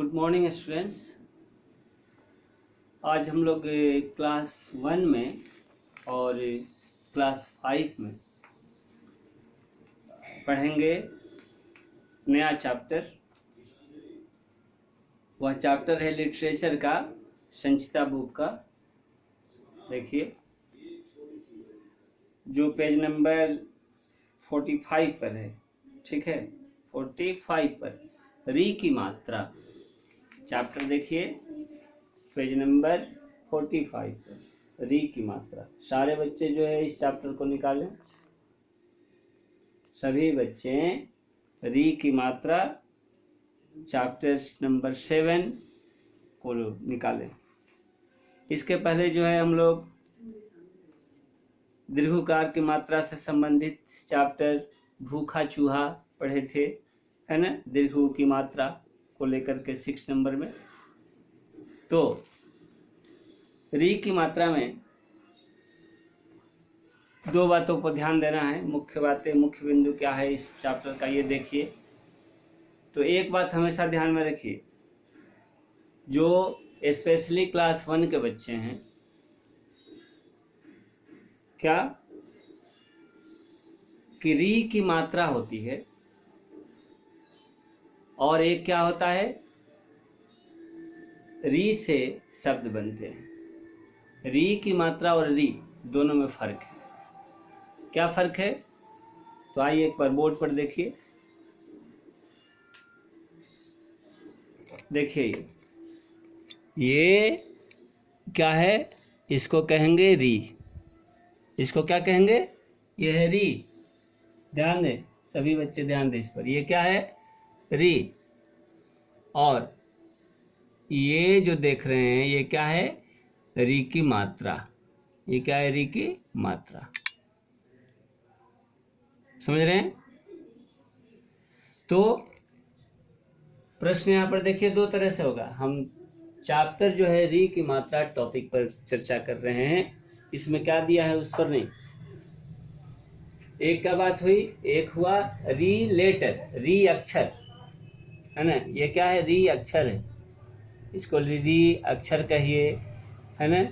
Good morning students. आज हम लोग क्लास 1 में और क्लास 5 में पढ़ेंगे नया चैप्टर। वह चैप्टर है लिटरेचर का, संचिता बुक का। देखिए जो पेज नंबर 45 पर है, ठीक है, 45 पर री की मात्रा चैप्टर देखिए, पेज नंबर 45 पर री की मात्रा। सारे बच्चे जो है इस चैप्टर को निकालें, सभी बच्चे री की मात्रा चैप्टर नंबर 7 को निकालें। इसके पहले जो है हम लोग दीर्घकार की मात्रा से संबंधित चैप्टर भूखा चूहा पढ़े थे, है ना, दीर्घ की मात्रा को लेकर के 6 नंबर में। तो री की मात्रा में दो बातों पर ध्यान देना है। मुख्य बातें, मुख्य बिंदु क्या है इस चैप्टर का, ये देखिए। तो एक बात हमेशा ध्यान में रखिए, जो स्पेशली क्लास 1 के बच्चे हैं, क्या कि री की मात्रा होती है और एक क्या होता है, री से शब्द बनते हैं। री की मात्रा और री दोनों में फर्क है। क्या फर्क है? तो आइए एक बार बोर्ड पर देखिए। देखिए ये क्या है, इसको कहेंगे री। इसको क्या कहेंगे? ये है री। ध्यान दें, सभी बच्चे ध्यान दें इस पर। ये क्या है? री। और ये जो देख रहे हैं ये क्या है? री की मात्रा। ये क्या है? री की मात्रा। समझ रहे हैं? तो प्रश्न यहां पर देखिए दो तरह से होगा। हम चैप्टर जो है री की मात्रा टॉपिक पर चर्चा कर रहे हैं। इसमें क्या दिया है उस पर नहीं। एक क्या बात हुई? एक हुआ री लेटर, री अक्षर, है ना। ये क्या है? री अक्षर है। इसको री अक्षर कहिए, है ना,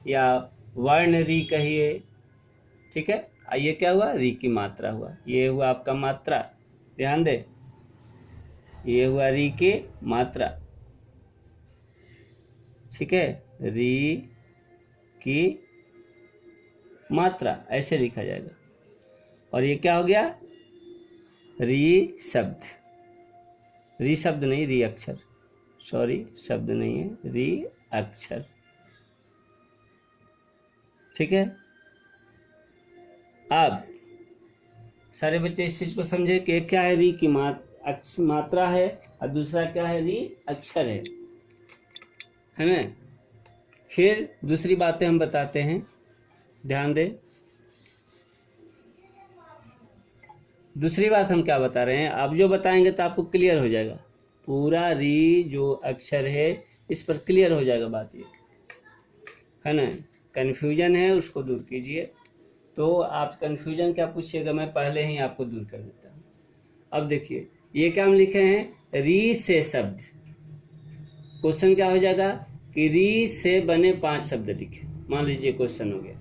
या वर्ण री कहिए, ठीक है। ये क्या हुआ? री की मात्रा हुआ। ये हुआ आपका मात्रा, ध्यान दे, ये हुआ री की मात्रा, ठीक है। री की मात्रा ऐसे लिखा जाएगा। और ये क्या हो गया? री शब्द। री शब्द नहीं, री अक्षर, सॉरी, शब्द नहीं है, री अक्षर, ठीक है। अब सारे बच्चे इस चीज को समझे कि एक क्या है? री की मात्रा है और दूसरा क्या है? री अक्षर है ना। फिर दूसरी बातें हम बताते हैं, ध्यान दें। दूसरी बात हम क्या बता रहे हैं, आप जो बताएंगे तो आपको क्लियर हो जाएगा। पूरा री जो अक्षर है इस पर क्लियर हो जाएगा बात, ये है ना। कन्फ्यूजन है उसको दूर कीजिए। तो आप कन्फ्यूजन क्या पूछिएगा, मैं पहले ही आपको दूर कर देता हूँ। अब देखिए ये क्या हम लिखे हैं? री से शब्द। क्वेश्चन क्या हो जाएगा कि री से बने 5 शब्द लिखे। मान लीजिए क्वेश्चन हो गया,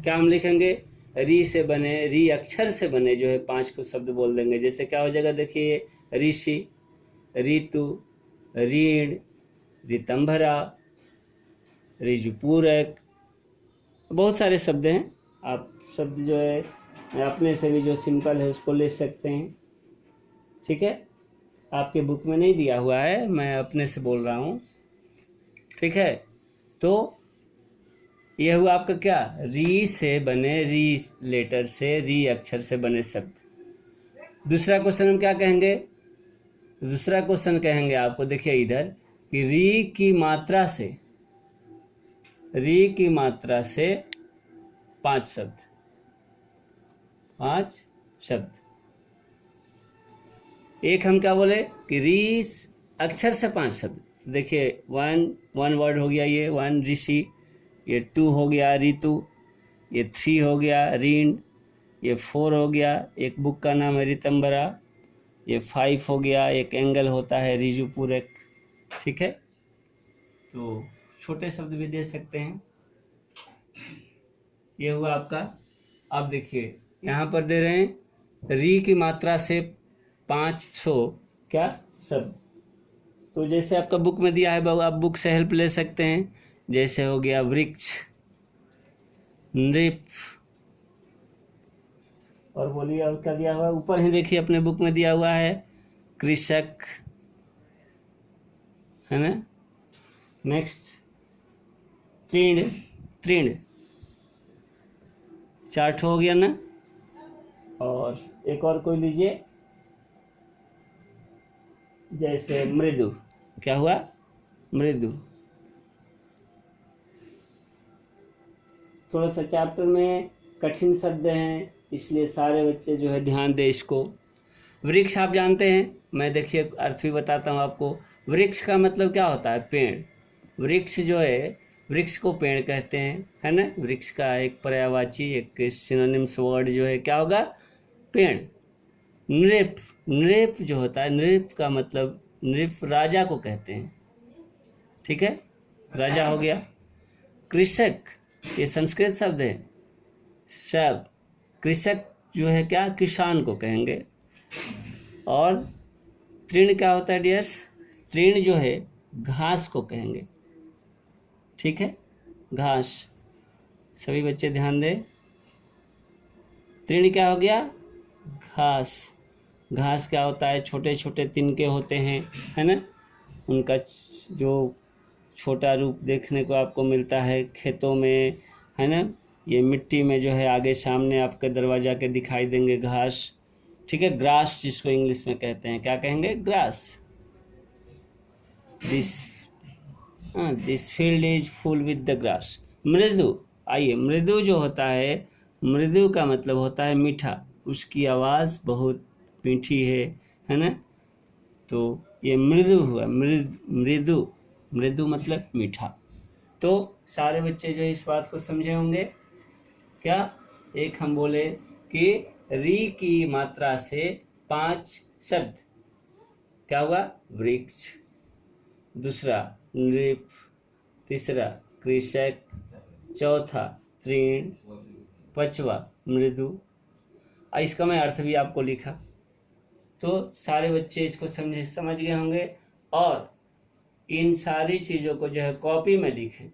क्या हम लिखेंगे? री से बने, री अक्षर से बने जो है 5 को शब्द बोल देंगे। जैसे क्या हो जाएगा? देखिए, ऋषि, ऋतु, ऋण, ऋतंभरा, ऋजुपूरक, बहुत सारे शब्द हैं। आप शब्द जो है अपने से भी जो सिंपल है उसको ले सकते हैं, ठीक है। आपके बुक में नहीं दिया हुआ है, मैं अपने से बोल रहा हूँ, ठीक है। तो यह हुआ आपका क्या? री से बने, री लेटर से, री अक्षर से बने शब्द। दूसरा क्वेश्चन हम क्या कहेंगे? दूसरा क्वेश्चन कहेंगे आपको, देखिए इधर, कि री की मात्रा से, री की मात्रा से 5 शब्द, 5 शब्द। एक हम क्या बोले कि री अक्षर से 5 शब्द। देखिए वन वर्ड हो गया, ये 1 ऋषि, ये 2 हो गया ऋतु, ये 3 हो गया ऋण, ये 4 हो गया, एक बुक का नाम है ऋतंभरा, ये 5 हो गया, एक एंगल होता है ऋजुपूरक, ठीक है, तो छोटे शब्द भी दे सकते हैं। ये हुआ आपका। अब देखिए यहाँ पर दे रहे हैं री की मात्रा से 500 क्या शब्द। तो जैसे आपका बुक में दिया है, आप बुक से हेल्प ले सकते हैं। जैसे हो गया वृक्ष, नृप, और बोलिए और क्या दिया हुआ है, ऊपर ही देखिए अपने बुक में दिया हुआ है कृषक, है ना। नेक्स्ट तृण, तृण 4 हो गया ना। और एक और कोई लीजिए, जैसे मृदु, क्या हुआ, मृदु। थोड़ा सा चैप्टर में कठिन शब्द हैं, इसलिए सारे बच्चे जो है ध्यान दें इसको। वृक्ष आप जानते हैं, मैं देखिए अर्थ भी बताता हूँ आपको। वृक्ष का मतलब क्या होता है, पेड़। वृक्ष जो है, वृक्ष को पेड़ कहते हैं, है ना। वृक्ष का एक पर्यायवाची, एक सिनोनिम्स वर्ड जो है क्या होगा, पेड़। नृप, नृप जो होता है, नृप का मतलब, नृप राजा को कहते हैं, ठीक है, राजा हो गया। कृषक, ये संस्कृत शब्द है, शब्द कृषक जो है क्या, किसान को कहेंगे। और तृण क्या होता है डियर्स, तृण जो है घास को कहेंगे, ठीक है, घास। सभी बच्चे ध्यान दें, तृण क्या हो गया, घास। घास क्या होता है, छोटे छोटे तिनके होते हैं, है ना। उनका जो छोटा रूप देखने को आपको मिलता है खेतों में, है ना। ये मिट्टी में जो है आगे सामने आपके दरवाजा के दिखाई देंगे घास, ठीक है। ग्रास जिसको इंग्लिश में कहते हैं, क्या कहेंगे, grass. This field is full with the grass. मृदु, आइए, मृदु जो होता है, मृदु का मतलब होता है मीठा, उसकी आवाज़ बहुत मीठी है ना। तो ये मृदु हुआ, मृदु, मृदु मतलब मीठा। तो सारे बच्चे जो इस बात को समझे होंगे क्या। एक हम बोले कि री की मात्रा से 5 शब्द, क्या हुआ, वृक्ष, दूसरा नृप, तीसरा कृषक, चौथा तृण, पांचवा मृदु। इसका मैं अर्थ भी आपको लिखा। तो सारे बच्चे इसको समझ गए होंगे। और इन सारी चीज़ों को जो है कॉपी में लिखें।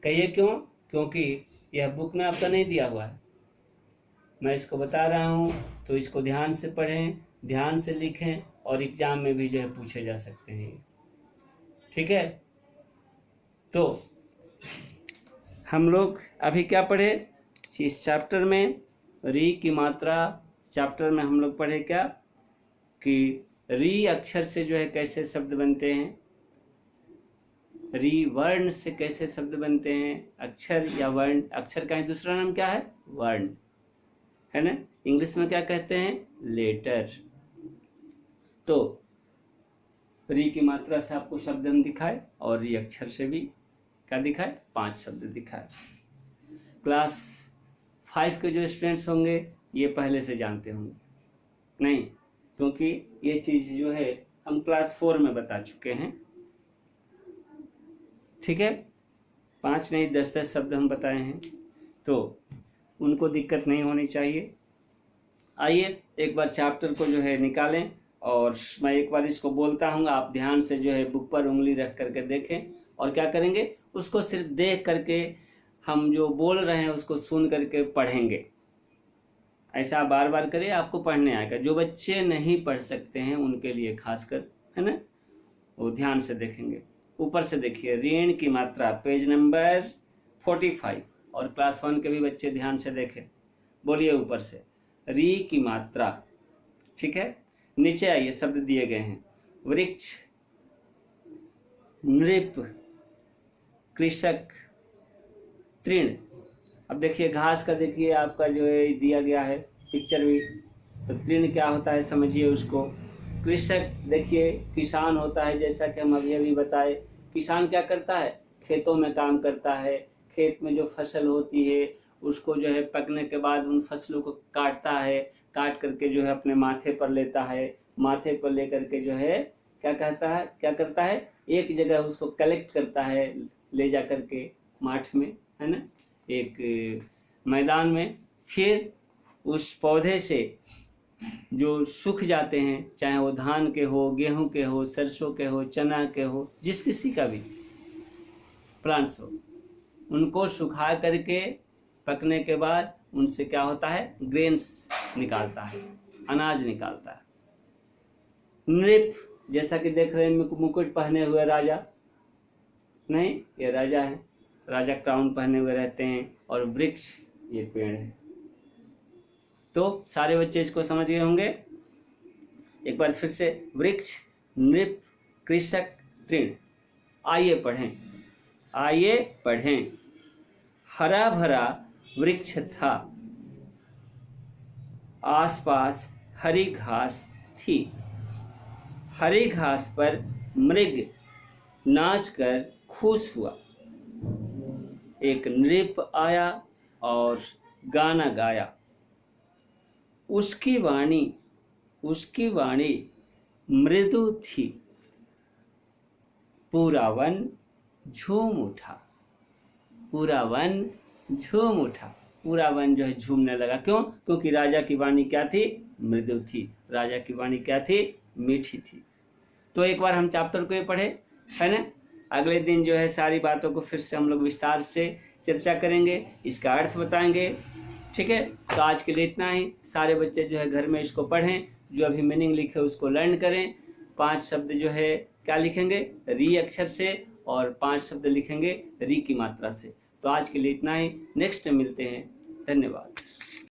कहिए क्यों, क्योंकि यह बुक में आपका नहीं दिया हुआ है, मैं इसको बता रहा हूँ, तो इसको ध्यान से पढ़ें, ध्यान से लिखें, और एग्जाम में भी जो है पूछे जा सकते हैं, ठीक है। तो हम लोग अभी क्या पढ़े इस चैप्टर में, री की मात्रा चैप्टर में हम लोग पढ़े क्या, कि री अक्षर से जो है कैसे शब्द बनते हैं, री वर्ण से कैसे शब्द बनते हैं। अक्षर या वर्ण, अक्षर का ही दूसरा नाम क्या है, वर्ण, है ना। इंग्लिश में क्या कहते हैं, लेटर। तो री की मात्रा से आपको शब्द हम दिखाए, और री अक्षर से भी क्या दिखाए, 5 शब्द दिखाए। क्लास 5 के जो स्टूडेंट्स होंगे ये पहले से जानते होंगे, नहीं, क्योंकि ये चीज़ जो है हम क्लास 4 में बता चुके हैं, ठीक है। 5 नहीं 10 शब्द हम बताए हैं, तो उनको दिक्कत नहीं होनी चाहिए। आइए एक बार चैप्टर को जो है निकालें, और मैं एक बार इसको बोलता हूँ, आप ध्यान से जो है बुक पर उंगली रख करके देखें, और क्या करेंगे, उसको सिर्फ देख करके हम जो बोल रहे हैं उसको सुन करके पढ़ेंगे। ऐसा बार बार करिए, आपको पढ़ने आएगा। जो बच्चे नहीं पढ़ सकते हैं उनके लिए खासकर, है ना, वो ध्यान से देखेंगे। ऊपर से देखिए, ऋण की मात्रा, पेज नंबर 45, और क्लास 1 के भी बच्चे ध्यान से देखें। बोलिए ऊपर से, री की मात्रा, ठीक है। नीचे आइए, शब्द दिए गए हैं, वृक्ष, नृप, कृषक, तृण। अब देखिए घास का, देखिए आपका जो है दिया गया है पिक्चर भी, तो तृण क्या होता है समझिए उसको। कृषक देखिए किसान होता है, जैसा कि हम अभी बताए। किसान क्या करता है, खेतों में काम करता है, खेत में जो फसल होती है उसको जो है पकने के बाद उन फसलों को काटता है, काट करके जो है अपने माथे पर लेता है, माथे पर लेकर के जो है क्या करता है, एक जगह उसको कलेक्ट करता है ले जा करके माठ में, है ना, एक मैदान में। फिर उस पौधे से जो सूख जाते हैं, चाहे वो धान के हो, गेहूं के हो, सरसों के हो, चना के हो, जिस किसी का भी प्लांट्स हो, उनको सुखा करके पकने के बाद उनसे क्या होता है, ग्रेन्स निकालता है, अनाज निकालता है। नृप, जैसा कि देख रहे हैं मुकुट पहने हुए राजा, नहीं ये राजा है, राजा क्राउन पहने हुए रहते हैं। और वृक्ष ये पेड़ है। तो सारे बच्चे इसको समझ गए होंगे। एक बार फिर से, वृक्ष, नृप, कृषक, तृण। आइए पढ़ें। हरा भरा वृक्ष था, आसपास हरी घास थी। हरी घास पर मृग नाचकर खुश हुआ। एक नृप आया और गाना गाया। उसकी वाणी मृदु थी। पूरा वन झूम उठा। पूरा वन जो है झूमने लगा। क्यों? क्योंकि राजा की वाणी क्या थी, मृदु थी। राजा की वाणी क्या थी, मीठी थी। तो एक बार हम चैप्टर को ये पढ़े, है ना। अगले दिन जो है सारी बातों को फिर से हम लोग विस्तार से चर्चा करेंगे, इसका अर्थ बताएंगे, ठीक है। तो आज के लिए इतना ही। सारे बच्चे जो है घर में इसको पढ़ें, जो अभी मीनिंग लिखे उसको लर्न करें। 5 शब्द जो है क्या लिखेंगे, री अक्षर से, और 5 शब्द लिखेंगे री की मात्रा से। तो आज के लिए इतना ही, नेक्स्ट मिलते हैं। धन्यवाद।